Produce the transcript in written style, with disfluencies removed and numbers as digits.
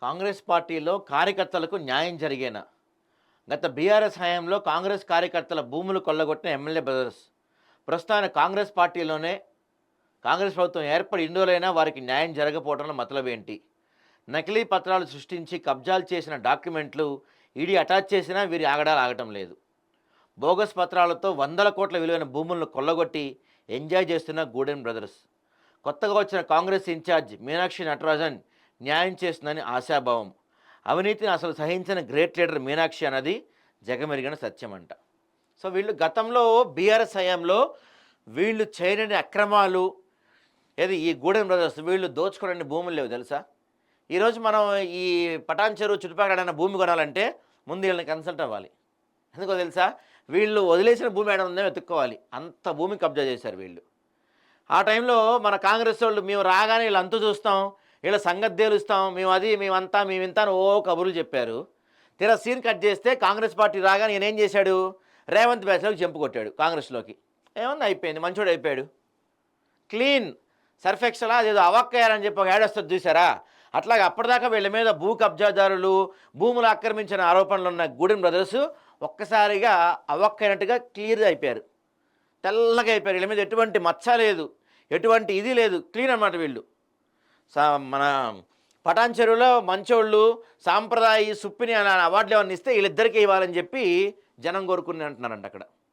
కాంగ్రెస్ పార్టీలో కార్యకర్తలకు న్యాయం జరిగేనా? గత బీఆర్ఎస్ హయాంలో కాంగ్రెస్ కార్యకర్తల భూములు కొల్లగొట్టిన ఎమ్మెల్యే బ్రదర్స్ ప్రస్తుతానికి కాంగ్రెస్ పార్టీలోనే కాంగ్రెస్ ప్రభుత్వం ఏర్పడి ఇన్ని రోజులైనా వారికి న్యాయం జరగకపోవడంలో మతలబేంటి? నకిలీ పత్రాలు సృష్టించి కబ్జాలు చేసిన డాక్యుమెంట్లు ఈడీ అటాచ్ చేసినా వీరి ఆగడాలు ఆగటం లేదు. బోగస్ పత్రాలతో వందల కోట్ల విలువైన భూములను కొల్లగొట్టి ఎంజాయ్ చేస్తున్న గూడెం బ్రదర్స్. కొత్తగా వచ్చిన కాంగ్రెస్ ఇన్ఛార్జ్ మీనాక్షి నటరాజన్ న్యాయం చేస్తుందని ఆశాభావం. అవినీతిని అసలు సహించిన గ్రేట్ లీడర్ మీనాక్షి అన్నది జగమెరిగిన సత్యమంట. సో వీళ్ళు గతంలో బీఆర్ఎస్ హయాంలో వీళ్ళు చేయని అక్రమాలు ఏది ఈ గూడెం బ్రదర్స్ వీళ్ళు దోచుకోవడానికి భూములు లేవు తెలుసా. ఈరోజు మనం ఈ పటాన్ చెరువు చుట్టుపక్కల భూమి కొనాలంటే ముందు వీళ్ళని కన్సల్ట్ అవ్వాలి. ఎందుకో తెలుసా, వీళ్ళు వదిలేసిన భూమి ఏడ ఉందో వెతుక్కోవాలి, అంత భూమి కబ్జా చేశారు వీళ్ళు. ఆ టైంలో మన కాంగ్రెస్ వాళ్ళు మేము రాగానే వీళ్ళు అంతు చూస్తాం, వీళ్ళ సంగతి తేలుస్తాం, మేము అది మేమంతా మేమింత అని ఓ కబుర్లు చెప్పారు. తీరా సీన్ కట్ చేస్తే కాంగ్రెస్ పార్టీ రాగానే ఈయన ఏం చేశాడు, రేవంత్ బ్యాచ్లోకి జంపు కొట్టాడు కాంగ్రెస్లోకి. ఏమన్నా అయిపోయింది, మంచోడు అయిపోయాడు, క్లీన్ సర్ఫెక్సలా అదేదో అవాక్కయ్యారని చెప్పి ఒక యాడ్ వస్తుంది చూసారా. అట్లాగే అప్పటిదాకా వీళ్ళ మీద భూ కబ్జాదారులు భూములు ఆక్రమించిన ఆరోపణలు ఉన్న గూడెం బ్రదర్స్ ఒక్కసారిగా అవక్కైనట్టుగా క్లియర్గా అయిపోయారు, తెల్లగా అయిపోయారు. వీళ్ళ మీద ఎటువంటి మచ్చ లేదు, ఎటువంటి ఇది లేదు, క్లీన్ అన్నమాట వీళ్ళు. మన పటాన్ చెరువులో మంచోళ్ళు సాంప్రదాయ సుప్పిని అనే అవార్డులు ఏమన్నా ఇస్తే వీళ్ళిద్దరికీ ఇవ్వాలని చెప్పి జనం కోరుకుని అంటున్నారంట అక్కడ.